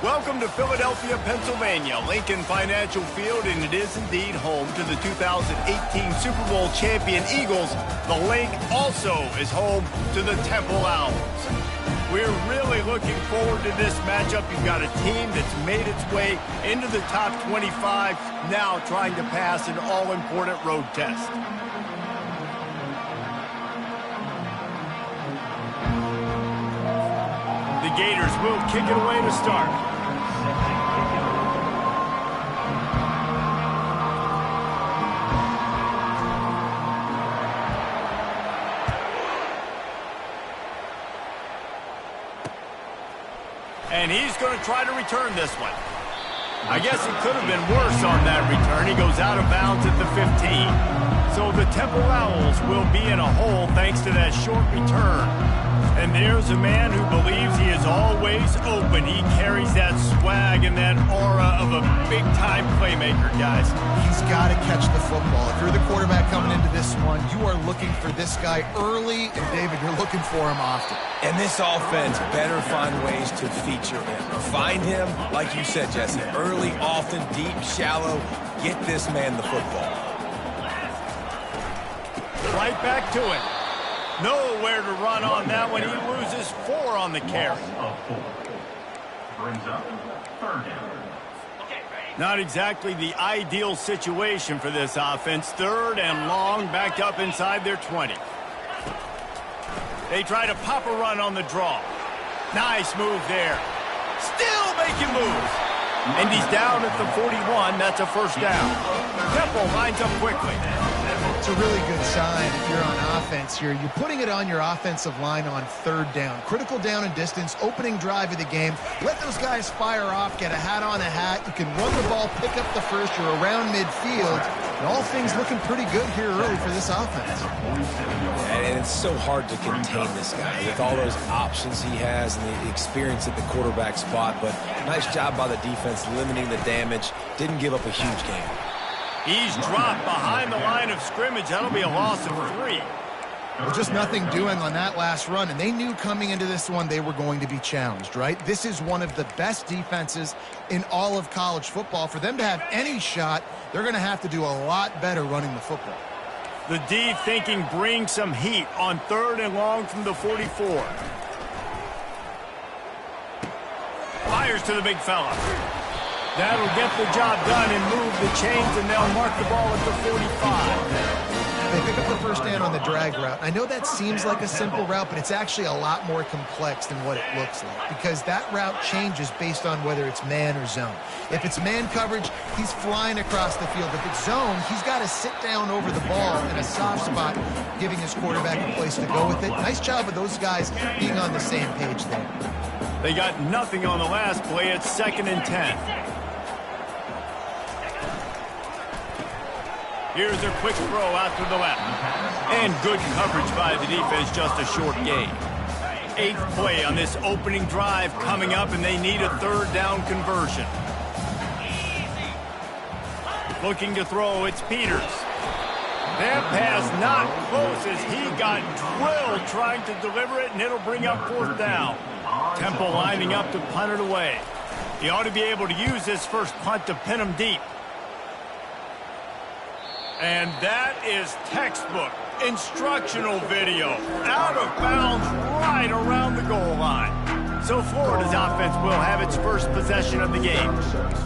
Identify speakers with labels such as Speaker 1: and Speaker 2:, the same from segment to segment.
Speaker 1: Welcome to Philadelphia, Pennsylvania, Lincoln Financial Field, and it is indeed home to the 2018 Super Bowl champion Eagles. The Link also is home to the Temple Owls. We're really looking forward to this matchup. You've got a team that's made its way into the top 25, now trying to pass an all-important road test. The Gators will kick it away to start. And he's going to try to return this one. I guess it could have been worse on that return. He goes out of bounds at the 15. So the Temple Owls will be in a hole thanks to that short return. And there's a man who believes he is always open. He carries that swag and that aura of a big-time playmaker, guys.
Speaker 2: He's got to catch the football. If you're the quarterback coming into this one, you are looking for this guy early, and David, you're looking for him often.
Speaker 3: And this offense better find ways to feature him. Find him, like you said, Jesse, early, often, deep, shallow. Get this man the football.
Speaker 1: Right back to it. Nowhere to run on that one. He loses 4 on the carry.
Speaker 4: Brings up third down.
Speaker 1: Not exactly the ideal situation for this offense. 3rd and long, backed up inside their 20. They try to pop a run on the draw. Nice move there. Still making moves. And he's down at the 41. That's a first down. Temple lines up quickly.
Speaker 2: It's a really good sign if you're on offense here. You're putting it on your offensive line on 3rd down. Critical down and distance, opening drive of the game. Let those guys fire off, get a hat on a hat. You can run the ball, pick up the first. You're around midfield. And all things looking pretty good here early for this offense.
Speaker 3: And it's so hard to contain this guy with all those options he has and the experience at the quarterback spot. But nice job by the defense limiting the damage. Didn't give up a huge game.
Speaker 1: He's dropped behind the line of scrimmage. That'll be a loss of 3.
Speaker 2: Well, just nothing doing on that last run, and they knew coming into this one they were going to be challenged, right? This is one of the best defenses in all of college football. For them to have any shot, they're going to have to do a lot better running the football.
Speaker 1: The D thinking bring some heat on 3rd and long from the 44. Fires to the big fella. That'll get the job done and move the chains, and they'll mark the ball at the 45.
Speaker 2: They pick up the first down on the drag route. I know that seems like a simple route, but it's actually a lot more complex than what it looks like because that route changes based on whether it's man or zone. If it's man coverage, he's flying across the field. If it's zone, he's got to sit down over the ball in a soft spot, giving his quarterback a place to go with it. Nice job of those guys being on the same page there.
Speaker 1: They got nothing on the last play. It's 2nd and 10. Here's their quick throw out to the left. And good coverage by the defense, just a short gain. 8th play on this opening drive coming up, and they need a 3rd down conversion. Looking to throw, it's Peters. That pass not close as he got drilled trying to deliver it, and it'll bring up 4th down. Temple lining up to punt it away. He ought to be able to use this first punt to pin him deep. And that is textbook instructional video. Out of bounds right around the goal line. So Florida's offense will have its first possession of the game.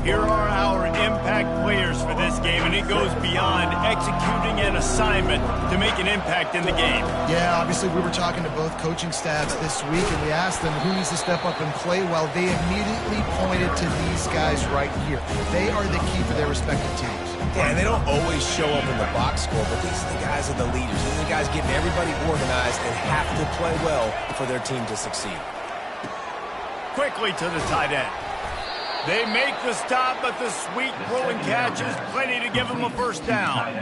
Speaker 1: Here are our impact players for this game, and it goes beyond executing an assignment to make an impact in the game.
Speaker 2: Yeah, obviously we were talking to both coaching staffs this week, and we asked them who needs to step up and play well. They immediately pointed to these guys right here. They are the key for their respective teams.
Speaker 3: Yeah, and they don't always show up in the box score, but these are the guys are the leaders. These are the guys getting everybody organized and have to play well for their team to succeed.
Speaker 1: Quickly to the tight end. They make the stop, but the sweet rolling catch is plenty to give them a first down.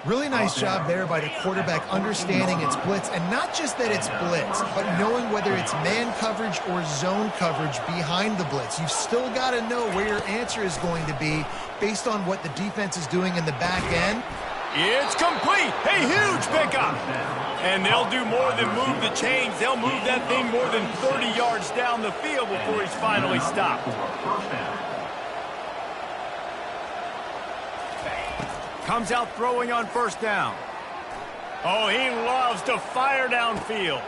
Speaker 2: Really nice job there by the quarterback understanding it's blitz, and not just that it's blitz, but knowing whether it's man coverage or zone coverage behind the blitz. You've still got to know where your answer is going to be based on what the defense is doing in the back end.
Speaker 1: It's complete. A huge pickup. And they'll do more than move the chains. They'll move that thing more than 30 yards down the field before he's finally stopped. Comes out throwing on first down. Oh, he loves to fire downfield.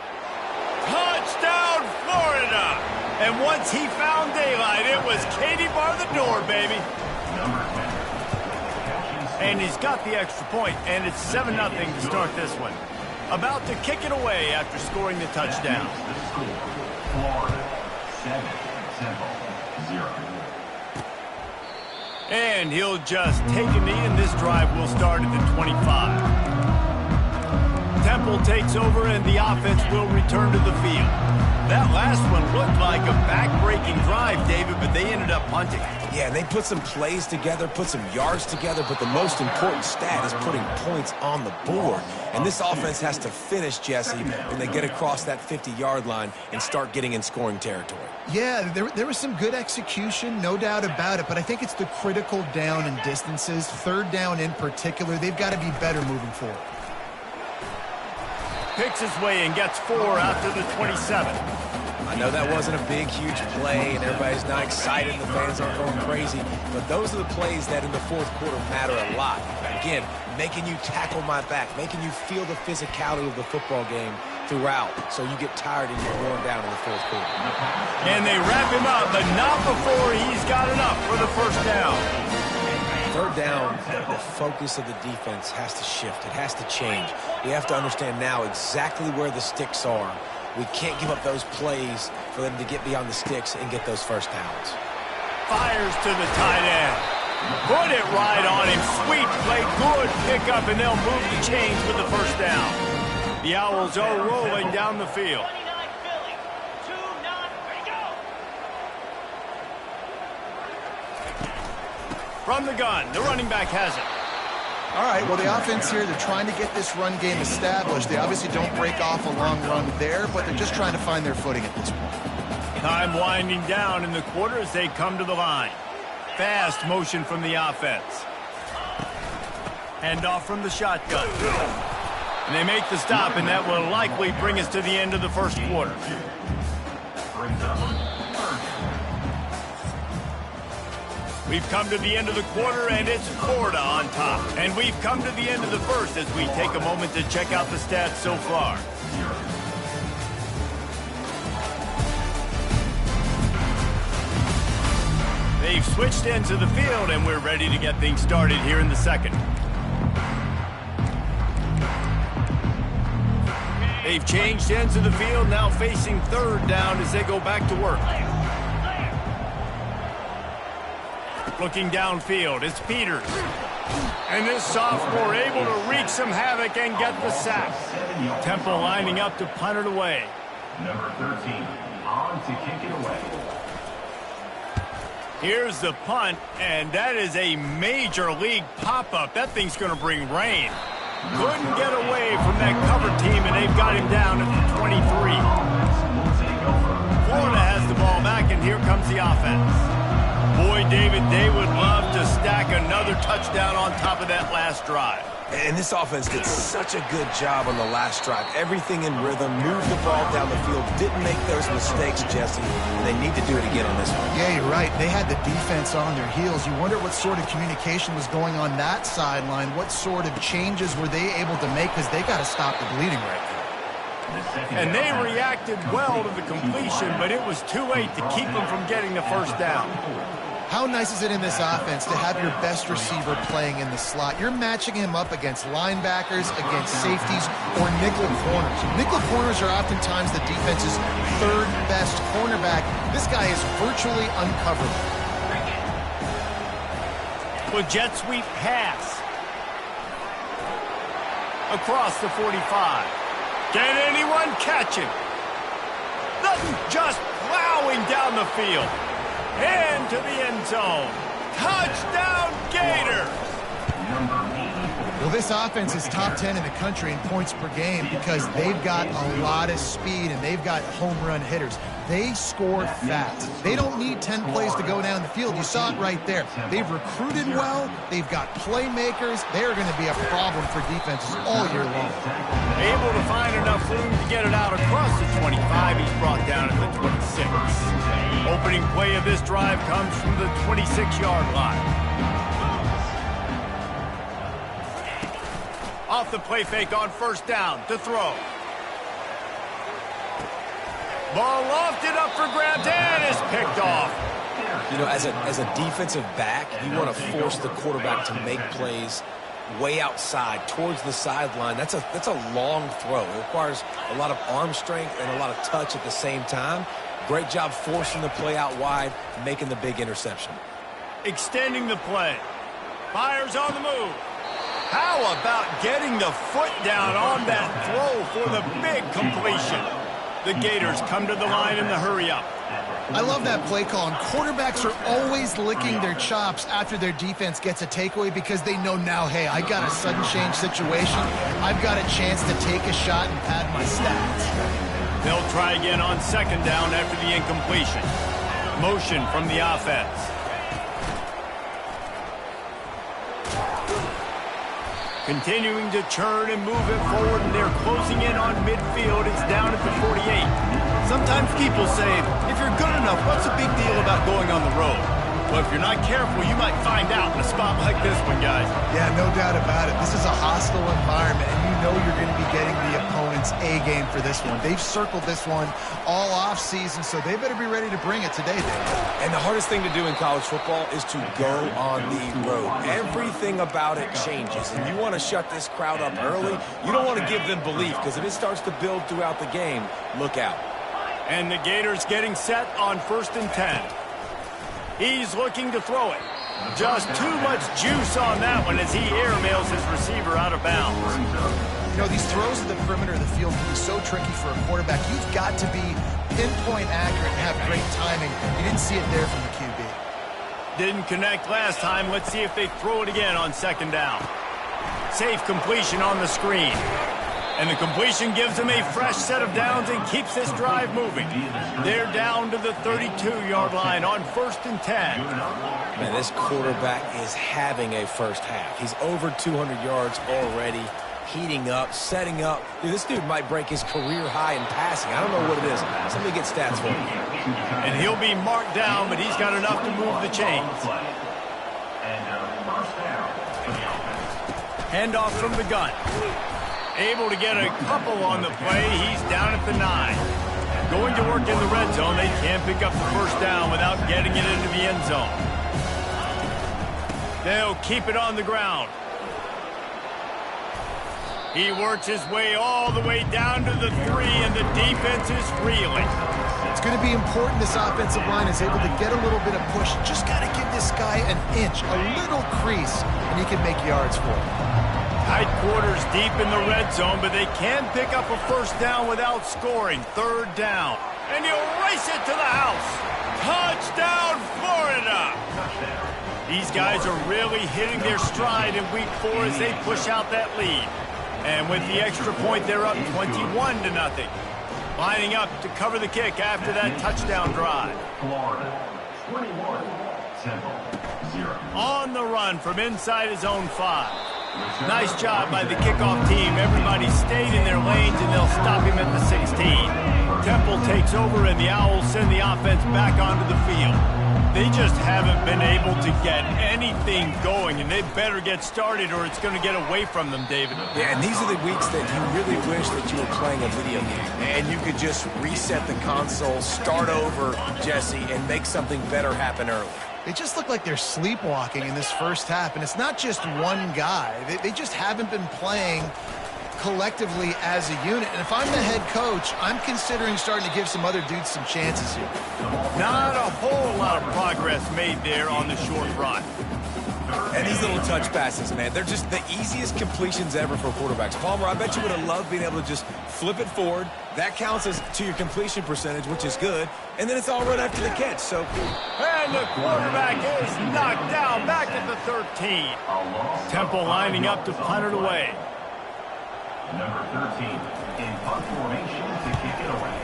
Speaker 1: Touchdown, Florida! And once he found daylight, it was Katie bar the door, baby. And he's got the extra point, and it's 7-0 to start this one. About to kick it away after scoring the touchdown.
Speaker 4: Florida, 7, Temple, 0.
Speaker 1: And he'll just take a knee, and this drive will start at the 25. Temple takes over, and the offense will return to the field. That last one looked like a back-breaking drive, David, but they ended up punting.
Speaker 3: Yeah, they put some plays together, put some yards together, but the most important stat is putting points on the board. And this offense has to finish, Jesse, when they get across that 50-yard line and start getting in scoring territory.
Speaker 2: Yeah, there was some good execution, no doubt about it, but I think it's the critical down and distances, third down in particular. They've got to be better moving forward.
Speaker 1: Picks his way and gets 4 out to the 27.
Speaker 3: I know that wasn't a big, huge play, and everybody's not excited, the fans aren't going crazy, but those are the plays that in the fourth quarter matter a lot. Again, making you tackle my back, making you feel the physicality of the football game throughout, so you get tired and you're worn down in the fourth quarter.
Speaker 1: And they wrap him up, but not before he's got enough for the first down.
Speaker 3: Third down, the focus of the defense has to shift. It has to change. We have to understand now exactly where the sticks are. We can't give up those plays for them to get beyond the sticks and get those first downs.
Speaker 1: Fires to the tight end. Put it right on him. Sweet play, good pickup, and they'll move the chains with the first down. The Owls are rolling down the field. From the gun, the running back has it.
Speaker 2: All right, well, the offense here, they're trying to get this run game established. They obviously don't break off a long run there, but they're just trying to find their footing at this point.
Speaker 1: Time winding down in the quarter as they come to the line. Fast motion from the offense. Hand off from the shotgun. And they make the stop, and that will likely bring us to the end of the first quarter. We've come to the end of the quarter, and it's Florida on top. And we've come to the end of the first as we take a moment to check out the stats so far. They've switched into the field, and we're ready to get things started here in the second. They've changed ends of the field, now facing third down as they go back to work. Looking downfield, it's Peters. And this sophomore able to wreak some havoc and get the sack. Temple lining up to punt it away.
Speaker 4: Number 13, on to kick it away.
Speaker 1: Here's the punt, and that is a major league pop-up. That thing's going to bring rain. Couldn't get away from that cover team, and they've got him down at the 23. Florida has the ball back, and here comes the offense. Boy, David, they would love to stack another touchdown on top of that last drive.
Speaker 3: And this offense did such a good job on the last drive. Everything in rhythm, moved the ball down the field, didn't make those mistakes, Jesse. And they need to do it again on this one.
Speaker 2: Yeah, you're right. They had the defense on their heels. You wonder what sort of communication was going on that sideline. What sort of changes were they able to make, because they got to stop the bleeding right now.
Speaker 1: And they reacted well to the completion, but it was too late to keep them from getting the first down.
Speaker 2: How nice is it in this offense to have your best receiver playing in the slot? You're matching him up against linebackers, against safeties, or nickel corners. Nickel corners are oftentimes the defense's third best cornerback. This guy is virtually uncoverable.
Speaker 1: With jet sweep pass. Across the 45. Can anyone catch him? Just plowing down the field. Into the end zone. Touchdown, Gators!
Speaker 2: The Well, this offense is top 10 in the country in points per game because they've got a lot of speed and they've got home run hitters. They score fast. They don't need 10 plays to go down the field. You saw it right there. They've recruited well. They've got playmakers. They're going to be a problem for defenses all year long.
Speaker 1: Able to find enough room to get it out across the 25. He's brought down at the 26. Opening play of this drive comes from the 26-yard line. Off the play fake on first down to throw. Ball lofted up for grabs and is picked off.
Speaker 3: You know, as a defensive back, you want to force the quarterback to make plays way outside towards the sideline. That's a long throw. It requires a lot of arm strength and a lot of touch at the same time. Great job forcing the play out wide, making the big interception.
Speaker 1: Extending the play. Fires on the move. How about getting the foot down on that throw for the big completion? The Gators come to the line in the hurry-up.
Speaker 2: I love that play call, and quarterbacks are always licking their chops after their defense gets a takeaway because they know now, hey, I got a sudden change situation. I've got a chance to take a shot and pad my stats.
Speaker 1: They'll try again on second down after the incompletion. Motion from the offense. Continuing to churn and move it forward, and they're closing in on midfield. It's down at the 48. Sometimes people say, if you're good enough, what's the big deal about going on the road? Well, if you're not careful, you might find out in a spot like this one, guys.
Speaker 2: Yeah, no doubt about it. This is a hostile environment, and you know you're going to be getting the opponent's A game for this one. They've circled this one all off season, so they better be ready to bring it today, Dave.
Speaker 3: And the hardest thing to do in college football is to go on the road. Everything about it changes, and you want to shut this crowd up early. You don't want to give them belief, because if it starts to build throughout the game, look out.
Speaker 1: And the Gators getting set on 1st and 10. He's looking to throw it. Just too much juice on that one as he airmails his receiver out of bounds.
Speaker 2: You know, these throws at the perimeter of the field can be so tricky for a quarterback. You've got to be pinpoint accurate and have great timing. You didn't see it there from the QB.
Speaker 1: Didn't connect last time. Let's see if they throw it again on second down. Safe completion on the screen. And the completion gives them a fresh set of downs and keeps this drive moving. They're down to the 32-yard line on 1st and 10.
Speaker 3: Man, this quarterback is having a first half. He's over 200 yards already, heating up, setting up. Dude, this dude might break his career high in passing. I don't know what it is. Somebody get stats for me.
Speaker 1: And he'll be marked down, but he's got enough to move the chains. Handoff from the gun. Able to get a couple on the play. He's down at the 9. Going to work in the red zone. They can't pick up the first down without getting it into the end zone. They'll keep it on the ground. He works his way all the way down to the 3, and the defense is reeling.
Speaker 2: It's going to be important this offensive line is able to get a little bit of push. Just got to give this guy an inch, a little crease, and he can make yards for it.
Speaker 1: Tight quarters deep in the red zone, but they can pick up a first down without scoring. 3rd down. And he'll race it to the house. Touchdown, Florida! These guys are really hitting their stride in week 4 as they push out that lead. And with the extra point, they're up 21-0. Lining up to cover the kick after that touchdown drive.
Speaker 4: Florida, 21, Temple, 0.
Speaker 1: On the run from inside his own 5. Nice job by the kickoff team. Everybody stayed in their lanes, and they'll stop him at the 16. Temple takes over, and the Owls send the offense back onto the field. They just haven't been able to get anything going, and they better get started or it's going to get away from them, David.
Speaker 3: Yeah, and these are the weeks that you really wish that you were playing a video game and you could just reset the console, start over, Jesse, and make something better happen early.
Speaker 2: They just look like they're sleepwalking in this first half, and it's not just one guy. They just haven't been playing collectively as a unit. And if I'm the head coach, I'm considering starting to give some other dudes some chances here.
Speaker 1: Not a whole lot of progress made there on the short run.
Speaker 3: And these little touch passes, man, they're just the easiest completions ever for quarterbacks. Palmer, I bet you would have loved being able to just flip it forward. That counts as to your completion percentage, which is good. And then it's all right after the catch. So,
Speaker 1: and the quarterback is knocked down back at the 13. Temple lining up to punt it away.
Speaker 4: Number 13 in punt formation to kick it away.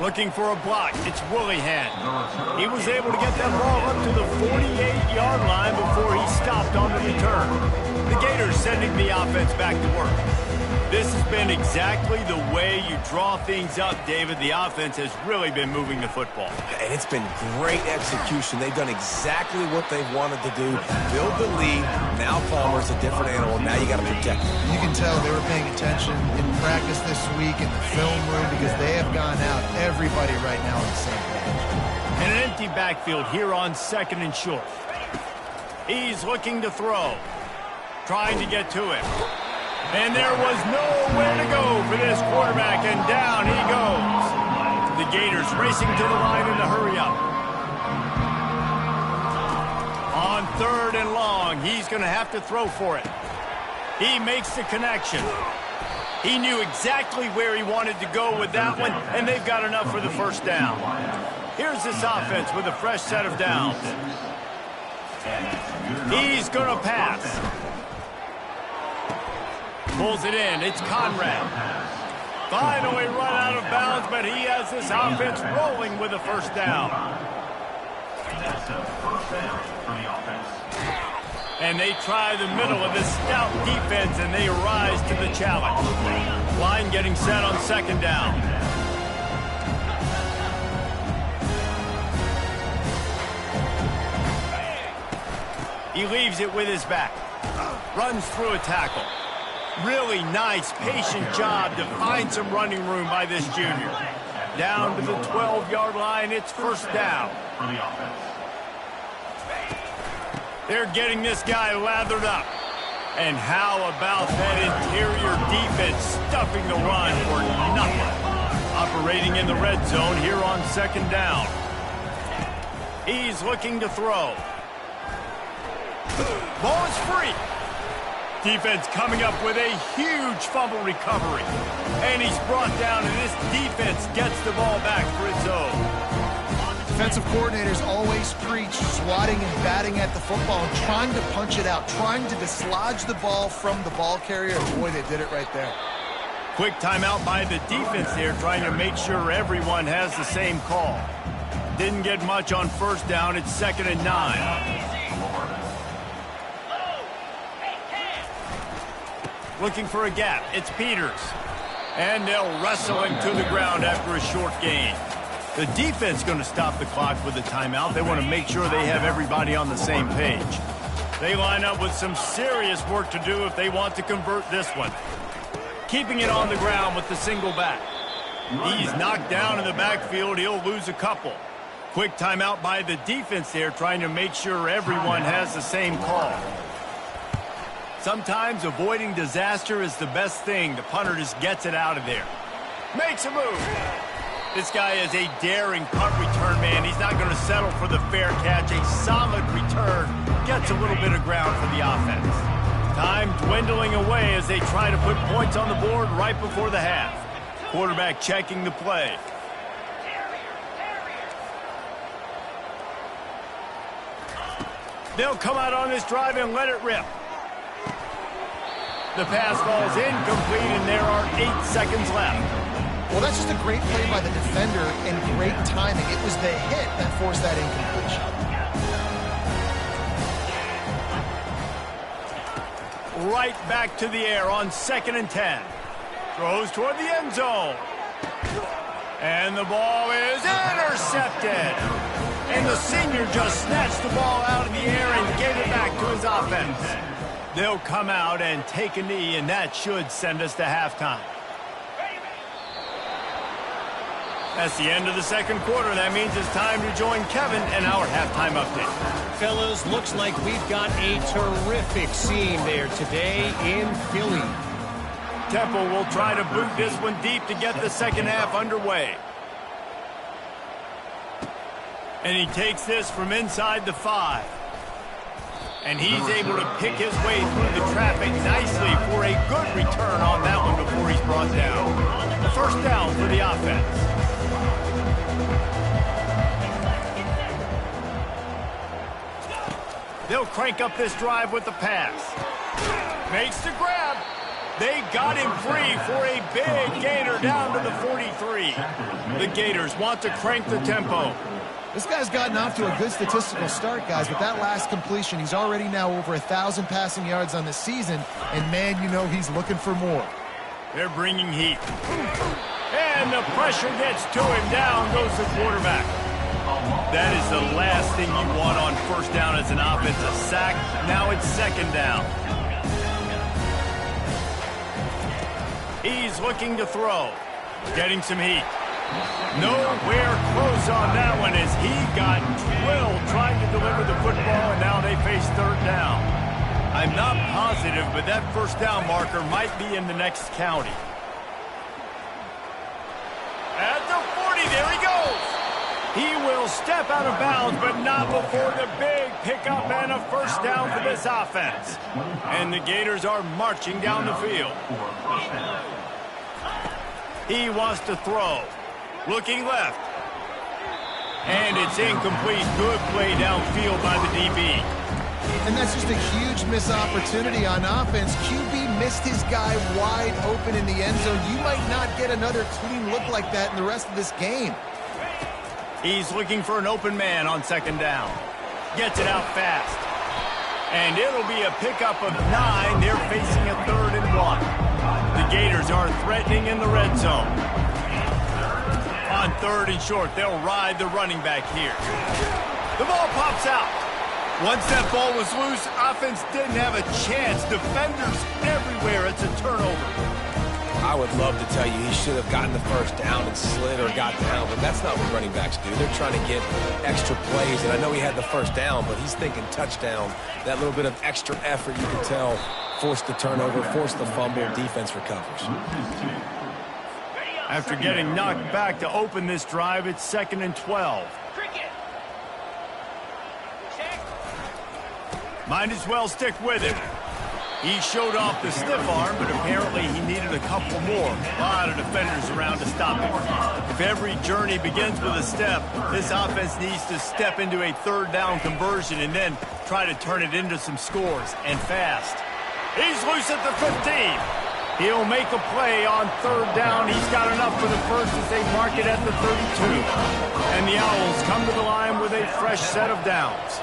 Speaker 1: Looking for a block. It's Willihan. He was able to get that ball up to the 48-yard line before he stopped on the return. The Gators sending the offense back to work. This has been exactly the way you draw things up, David. The offense has really been moving the football.
Speaker 3: And it's been great execution. They've done exactly what they've wanted to do. Build the lead. Now Palmer's a different animal. Now you got to protect him.
Speaker 2: You can tell they were paying attention in practice this week in the film room because they have gone out, everybody right now on the same page.
Speaker 1: And an empty backfield here on 2nd and short. He's looking to throw. Trying to get to him. And there was nowhere to go for this quarterback, and down he goes. The Gators racing to the line in the hurry up. On 3rd and long, he's going to have to throw for it. He makes the connection. He knew exactly where he wanted to go with that one, and they've got enough for the first down. Here's this offense with a fresh set of downs. He's going to pass. Pulls it in. It's Conrad. Finally run out of bounds, but he has this offense rolling with a first down.
Speaker 4: That's a first down for the offense.
Speaker 1: And they try the middle of this stout defense, and they rise to the challenge. Line getting set on 2nd down. He leaves it with his back. Runs through a tackle. Really nice, patient job to find some running room by this junior. Down to the 12-yard line, it's first down.
Speaker 4: For the offense.
Speaker 1: They're getting this guy lathered up. And how about that interior defense stuffing the run for nothing? Operating in the red zone here on 2nd down. He's looking to throw. Ball is free. Defense coming up with a huge fumble recovery. And he's brought down, and this defense gets the ball back for its own.
Speaker 2: Defensive coordinators always preach swatting and batting at the football and trying to punch it out, trying to dislodge the ball from the ball carrier. Boy, they did it right there.
Speaker 1: Quick timeout by the defense there, trying to make sure everyone has the same call. Didn't get much on first down. It's 2nd and 9. Looking for a gap. It's Peters. And they'll wrestle him to the ground after a short gain. The defense going to stop the clock with a timeout. They want to make sure they have everybody on the same page. They line up with some serious work to do if they want to convert this one. Keeping it on the ground with the single back. He's knocked down in the backfield. He'll lose a couple. Quick timeout by the defense there, trying to make sure everyone has the same call. Sometimes avoiding disaster is the best thing. The punter just gets it out of there. Makes a move. This guy is a daring punt return man. He's not going to settle for the fair catch. A solid return gets a little bit of ground for the offense. Time dwindling away as they try to put points on the board right before the half. Quarterback checking the play. They'll come out on this drive and let it rip. The pass falls incomplete, and there are 8 seconds left.
Speaker 2: Well, that's just a great play by the defender and great timing. It was the hit that forced that incompletion.
Speaker 1: Right back to the air on 2nd and 10. Throws toward the end zone. And the ball is intercepted. And the senior just snatched the ball out of the air and gave it back to his offense. They'll come out and take a knee, and that should send us to halftime. That's the end of the second quarter. That means it's time to join Kevin and our halftime update.
Speaker 5: Fellas, looks like we've got a terrific scene there today in Philly.
Speaker 1: Temple will try to boot this one deep to get the second half underway. And he takes this from inside the 5. And he's able to pick his way through the traffic nicely for a good return on that one before he's brought down. A first down for the offense. They'll crank up this drive with the pass. Makes the grab. They got him free for a big gainer down to the 43. The Gators want to crank the tempo.
Speaker 2: This guy's gotten off to a good statistical start, guys. With that last completion, he's already now over 1,000 passing yards on the season. And, man, you know he's looking for more.
Speaker 1: They're bringing heat. And the pressure gets to him. Down goes the quarterback. That is the last thing you want on first down as an offense, a sack. Now it's second down. He's looking to throw. Getting some heat. Nowhere close on that one as he got drilled trying to deliver the football, and now they face third down. I'm not positive, but that first down marker might be in the next county. At the 40, there he goes. He will step out of bounds, but not before the big pickup and a first down for this offense. And the Gators are marching down the field. He wants to throw. Looking left. And it's incomplete. Good play downfield by the DB.
Speaker 2: And that's just a huge missed opportunity on offense. QB missed his guy wide open in the end zone. You might not get another clean look like that in the rest of this game.
Speaker 1: He's looking for an open man on second down. Gets it out fast. And it'll be a pickup of 9. They're facing a 3rd and 1. The Gators are threatening in the red zone. On 3rd and short, they'll ride the running back here. The ball pops out. Once that ball was loose, offense didn't have a chance. Defenders everywhere. It's a turnover.
Speaker 3: I would love to tell you he should have gotten the first down and slid or got down, but that's not what running backs do. They're trying to get extra plays, and I know he had the first down, but he's thinking touchdown. That little bit of extra effort, you can tell, forced the turnover, forced the fumble, defense recovers.
Speaker 1: After getting knocked back to open this drive, it's 2nd and 12. Might as well stick with him. He showed off the stiff arm, but apparently he needed a couple more. A lot of defenders around to stop him. If every journey begins with a step, this offense needs to step into a 3rd down conversion and then try to turn it into some scores, and fast. He's loose at the 15. He'll make a play on 3rd down. He's got enough for the first as they mark it at the 32. And the Owls come to the line with a fresh set of downs.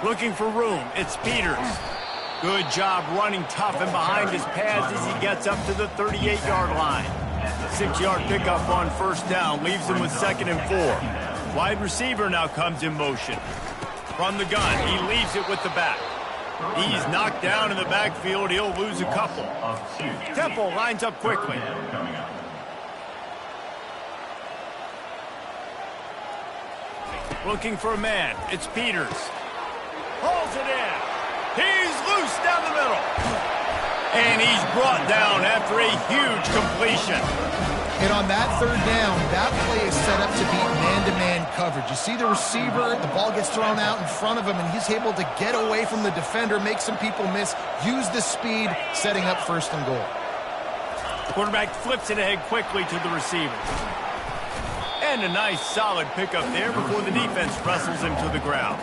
Speaker 1: Looking for room. It's Peters. Good job running tough and behind his pads as he gets up to the 38-yard line. 6-yard pickup on first down leaves him with 2nd and 4. Wide receiver now comes in motion. From the gun, he leaves it with the back. He's knocked down in the backfield. He'll lose a couple. Temple lines up quickly. Looking for a man. It's Peters. Hauls it in. He's loose down the middle. And he's brought down after a huge completion.
Speaker 2: And on that 3rd down, that play is set up to be man-to-man coverage. You see the receiver, the ball gets thrown out in front of him, and he's able to get away from the defender, make some people miss, use the speed, setting up 1st and goal.
Speaker 1: Quarterback flips it ahead quickly to the receiver. And a nice solid pickup there before the defense wrestles him to the ground.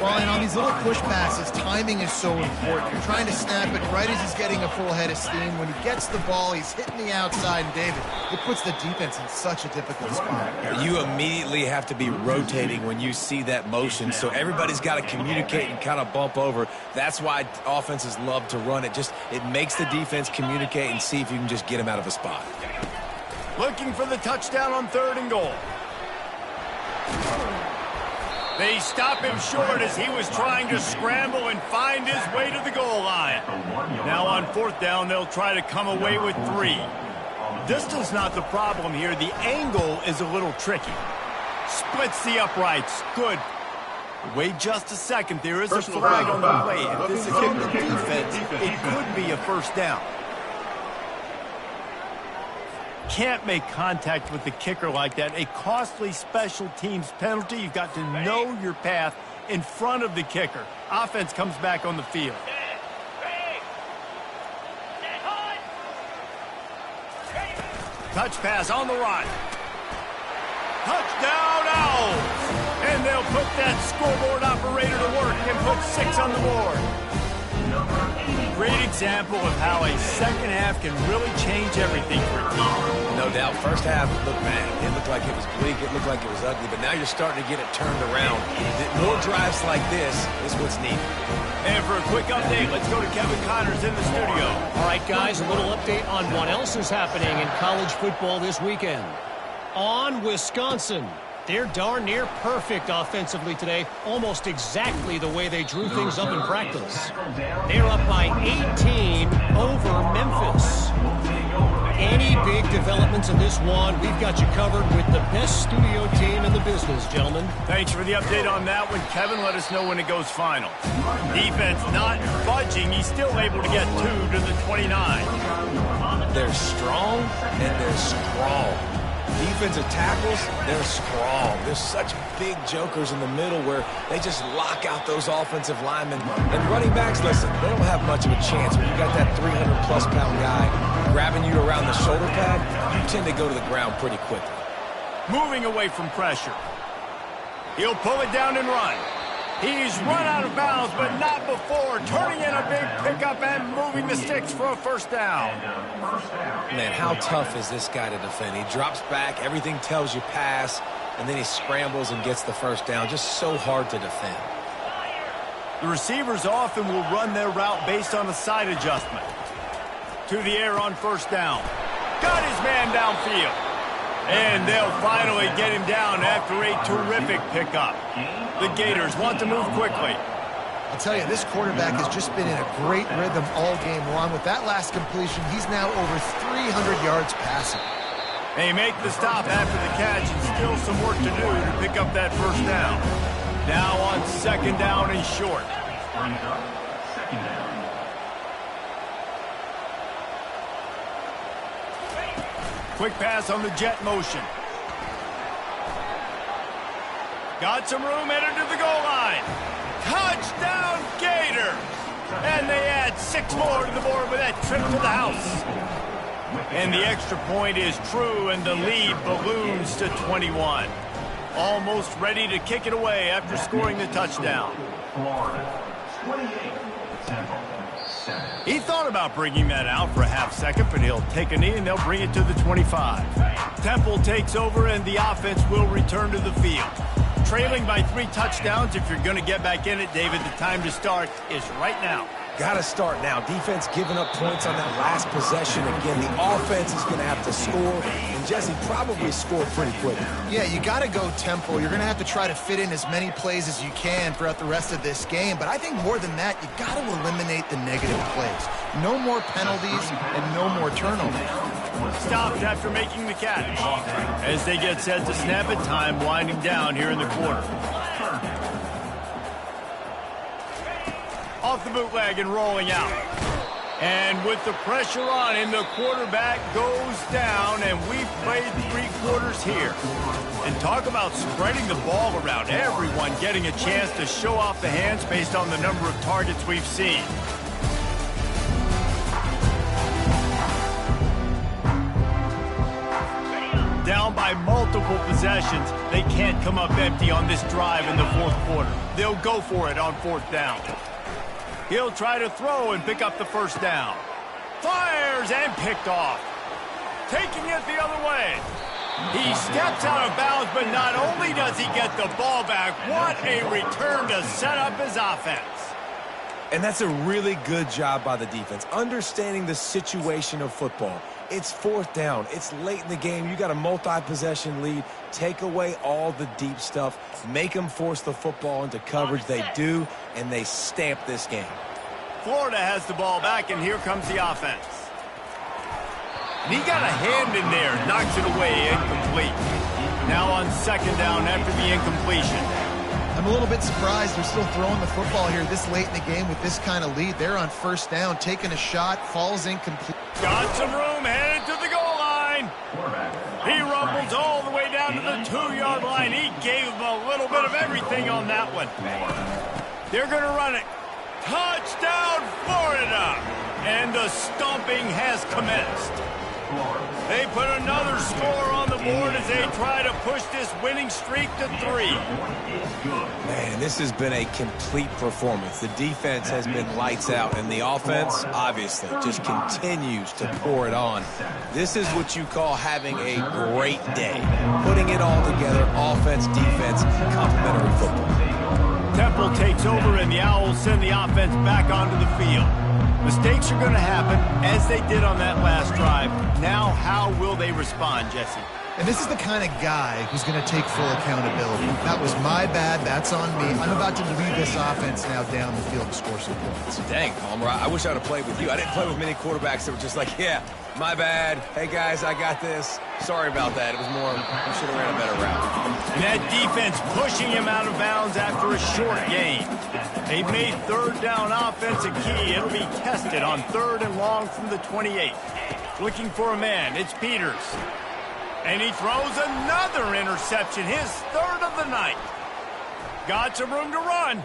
Speaker 2: Well, and on these little push passes, timing is so important. You're trying to snap it right as he's getting a full head of steam. When he gets the ball, he's hitting the outside, and David, it puts the defense in such a difficult spot.
Speaker 3: You immediately have to be rotating when you see that motion, so everybody's got to communicate and kind of bump over. That's why offenses love to run it. It makes the defense communicate and see if you can just get him out of a spot.
Speaker 1: Looking for the touchdown on 3rd and goal. They stop him short as he was trying to scramble and find his way to the goal line. Now on 4th down, they'll try to come away with 3. Distance not the problem here. The angle is a little tricky. Splits the uprights. Good. Wait just a second. There is a flag on the play. If this is in the defense, it could be a first down. can't make contact with the kicker like that. A costly special teams penalty. You've got to know your path in front of the kicker. Offense comes back on the field. Touch pass on the run. Touchdown Owls! And they'll put that scoreboard operator to work and put 6 on the board. Great example of how a second half can really change everything for a team.
Speaker 3: No doubt. First half, it looked bad. It looked like it was bleak. It looked like it was ugly. But now you're starting to get it turned around. More drives like this is what's needed.
Speaker 1: And for a quick update, let's go to Kevin Connors in the studio.
Speaker 5: All right, guys, a little update on what else is happening in college football this weekend. On Wisconsin. They're darn near perfect offensively today, almost exactly the way they drew things up in practice. They're up by 18 over Memphis. Any big developments in this one, we've got you covered with the best studio team in the business, gentlemen.
Speaker 1: Thanks for the update on that one, Kevin. Let us know when it goes final. Defense not budging. He's still able to get 2 to the 29.
Speaker 3: They're strong, and they're strong. Defensive tackles, they're strong. There's such big jokers in the middle where they just lock out those offensive linemen. And running backs, listen, they don't have much of a chance. When you got that 300-plus pound guy grabbing you around the shoulder pad, you tend to go to the ground pretty quickly.
Speaker 1: Moving away from pressure. He'll pull it down and run. He's run out of bounds, but not before. Turning in a big pickup and moving the sticks for a first down.
Speaker 3: Man, how tough is this guy to defend? He drops back, everything tells you pass, and then he scrambles and gets the first down. Just so hard to defend.
Speaker 1: The receivers often will run their route based on a side adjustment. To the air on first down. Got his man downfield. And they'll finally get him down after a terrific pickup. The Gators want to move quickly.
Speaker 2: I'll tell you, this quarterback has just been in a great rhythm all game long. With that last completion, he's now over 300 yards passing.
Speaker 1: They make the stop after the catch, and still some work to do to pick up that first down. Now on second down and short.
Speaker 4: Second down.
Speaker 1: Quick pass on the jet motion. Got some room, headed to the goal line. Touchdown, Gators! And they add 6 more to the board with that trip to the house. And the extra point is true, and the lead balloons to 21. Almost ready to kick it away after scoring the touchdown.
Speaker 4: Florida, 28, Temple, 7.
Speaker 1: He thought about bringing that out for a half second, but he'll take a knee and they'll bring it to the 25. Temple takes over and the offense will return to the field. Trailing by 3 touchdowns, if you're going to get back in it, David, the time to start is right now.
Speaker 3: Got to start now. Defense giving up points on that last possession. Again, the offense is going to have to score, and Jesse probably scored pretty quickly.
Speaker 2: Yeah, you got to go tempo. You're going to have to try to fit in as many plays as you can throughout the rest of this game. But I think more than that, you got to eliminate the negative plays. No more penalties and no more turnovers.
Speaker 1: Stopped after making the catch. As they get set to snap it, time winding down here in the quarter. Off the bootleg and rolling out. And with the pressure on him, the quarterback goes down, and we've played 3 quarters here. And talk about spreading the ball around. Everyone getting a chance to show off the hands based on the number of targets we've seen. Down by multiple possessions, they can't come up empty on this drive in the 4th quarter. They'll go for it on 4th down. He'll try to throw and pick up the first down. Fires and picked off. Taking it the other way. He steps out of bounds, but not only does he get the ball back, what a return to set up his offense.
Speaker 3: And that's a really good job by the defense, understanding the situation of football. It's 4th down. It's late in the game. You got a multi-possession lead. Take away all the deep stuff. Make them force the football into coverage. They do, and they stamp this game.
Speaker 1: Florida has the ball back, and here comes the offense. And he got a hand in there, knocks it away, incomplete. Now on second down after the incompletion.
Speaker 2: I'm a little bit surprised they're still throwing the football here this late in the game with this kind of lead. They're on first down, taking a shot, falls incomplete.
Speaker 1: Got some room, headed to the goal line. He rumbles all the way down to the 2-yard line. He gave him a little bit of everything on that one. They're going to run it. Touchdown, Florida! And the stomping has commenced. They put another score on the board as they try to push this winning streak to 3.
Speaker 3: Man, this has been a complete performance. The defense has been lights out, and the offense, obviously, just continues to pour it on. This is what you call having a great day. Putting it all together, offense, defense, complementary football.
Speaker 1: Temple takes over, and the Owls send the offense back onto the field. Mistakes are going to happen, as they did on that last drive. Now, how will they respond, Jesse?
Speaker 2: And this is the kind of guy who's going to take full accountability. That was my bad. That's on me. I'm about to lead this offense now down the field to score some points.
Speaker 3: Dang, Palmer, I wish I would have played with you. I didn't play with many quarterbacks that were just like, yeah, my bad. Hey, guys, I got this. Sorry about that. It was more, we should have ran a better route.
Speaker 1: And that defense pushing him out of bounds after a short gain. They've made third down offense a key. It'll be tested on 3rd and long from the 28. Looking for a man. It's Peters. And he throws another interception, his 3rd of the night. Got some room to run.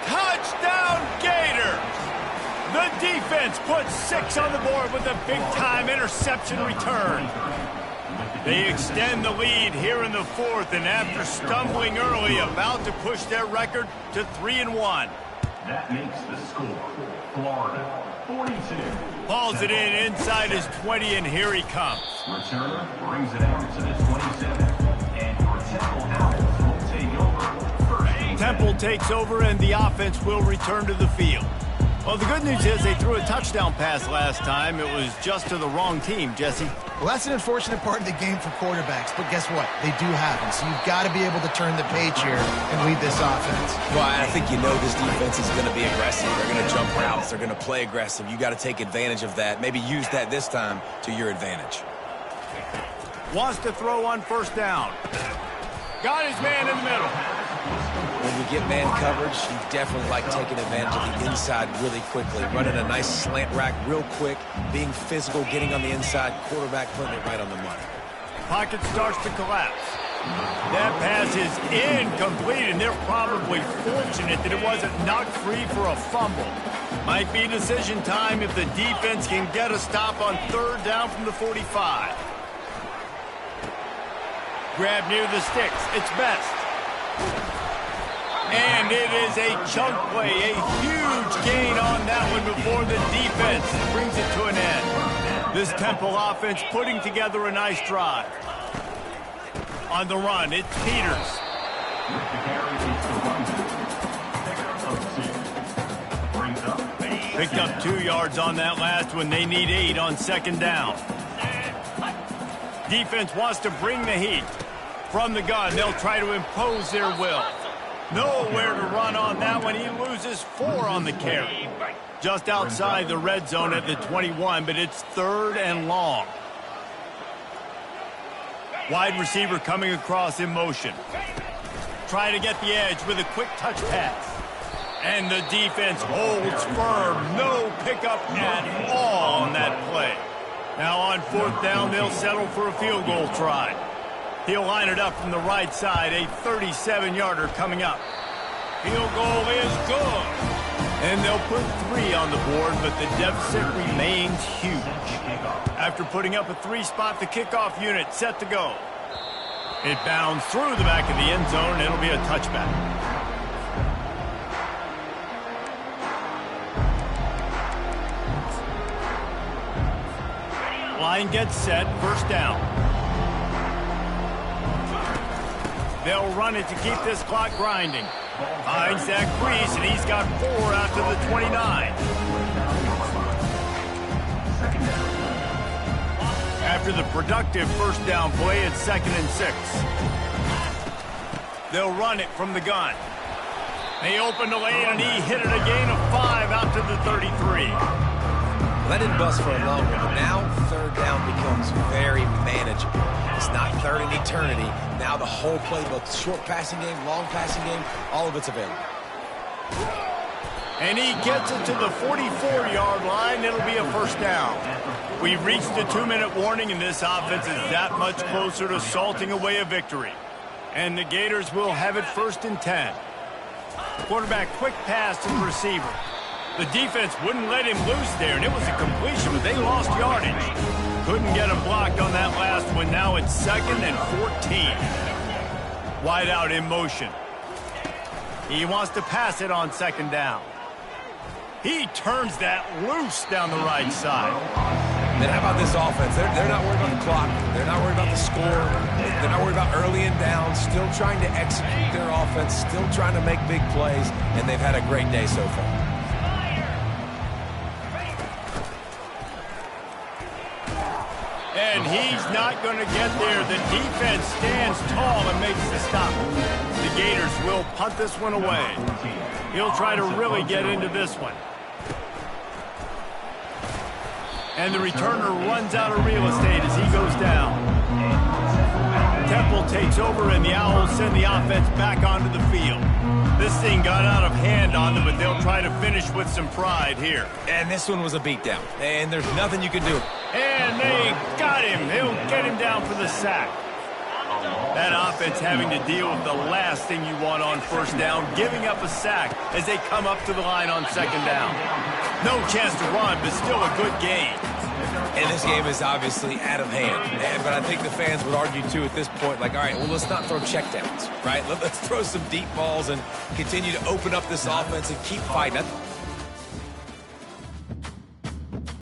Speaker 1: Touchdown, Gators! The defense puts 6 on the board with a big-time interception return. They extend the lead here in the 4th, and after stumbling early, about to push their record to 3-1.
Speaker 4: That makes the score. Florida, 42.
Speaker 1: Hauls it in inside his 20, and here he comes.
Speaker 4: Returner brings it out to the 27. And your Temple Owls will take over. First.
Speaker 1: Temple takes over, and the offense will return to the field. Well, the good news is they threw a touchdown pass last time. It was just to the wrong team, Jesse.
Speaker 2: Well, that's an unfortunate part of the game for quarterbacks, but guess what? They do happen, so you've got to be able to turn the page here and lead this offense.
Speaker 3: Well, I think you know this defense is going to be aggressive. They're going to jump routes. They're going to play aggressive. You got to take advantage of that. Maybe use that this time to your advantage.
Speaker 1: Wants to throw on 1st down. Got his man in the middle.
Speaker 3: When you get man coverage, you definitely like taking advantage of the inside really quickly. Running a nice slant rack real quick, being physical, getting on the inside, quarterback putting it right on the money.
Speaker 1: Pocket starts to collapse. That pass is incomplete, and they're probably fortunate that it wasn't knocked free for a fumble. Might be decision time if the defense can get a stop on 3rd down from the 45. Grab near the sticks. It's Best. And it is a chunk play, a huge gain on that one before the defense brings it to an end. This Temple offense putting together a nice drive. On the run, it's Peters. Picked up 2 yards on that last one. They need 8 on 2nd down. Defense wants to bring the heat. From the gun, they'll try to impose their will. Nowhere to run on that one. He loses 4 on the carry. Just outside the red zone at the 21, but it's 3rd and long. Wide receiver coming across in motion. Trying to get the edge with a quick touch pass. And the defense holds firm. No pickup at all on that play. Now on 4th down, they'll settle for a field goal try. He'll line it up from the right side, a 37-yarder coming up. Field goal is good. And they'll put 3 on the board, but the deficit remains huge. After putting up a 3-spot, the kickoff unit set to go. It bounds through the back of the end zone, and it'll be a touchback. Line gets set, 1st down. They'll run it to keep this clock grinding. Finds that crease, and he's got 4 out to the 29. After the productive 1st down play, it's 2nd and 6. They'll run it from the gun. They open the lane, and he hit it a gain of 5 out to the 33.
Speaker 3: Well, that didn't bust for a long one, but now 3rd down becomes very manageable. It's not 3rd in eternity. Now the whole playbook, short passing game, long passing game, all of it's available.
Speaker 1: And he gets it to the 44-yard line. It'll be a first down. We've reached the 2-minute warning, and this offense is that much closer to salting away a victory. And the Gators will have it 1st and 10. Quarterback quick pass to the receiver. The defense wouldn't let him loose there, and it was a completion, but they lost yardage. Couldn't get him blocked on that last one. Now it's 2nd and 14. Wide out in motion. He wants to pass it on 2nd down. He turns that loose down the right side.
Speaker 3: Then how about this offense? They're not worried about the clock. They're not worried about the score. They're not worried about early and down. Still trying to execute their offense. Still trying to make big plays. And they've had a great day so far.
Speaker 1: And he's not going to get there. The defense stands tall and makes the stop. The Gators will punt this one away. He'll try to really get into this one. And the returner runs out of real estate as he goes down. Temple takes over, and the Owls send the offense back onto the field. This thing got out of hand on them, but they'll try to finish with some pride here.
Speaker 3: And this one was a beatdown. And there's nothing you can do.
Speaker 1: And they got him. He'll get him down for the sack. That offense having to deal with the last thing you want on 1st down, giving up a sack as they come up to the line on 2nd down. No chance to run, but still a good game.
Speaker 3: And this game is obviously out of hand. But I think the fans would argue, too, at this point, like, all right, well, let's not throw checkdowns, right? Let's throw some deep balls and continue to open up this offense and keep fighting.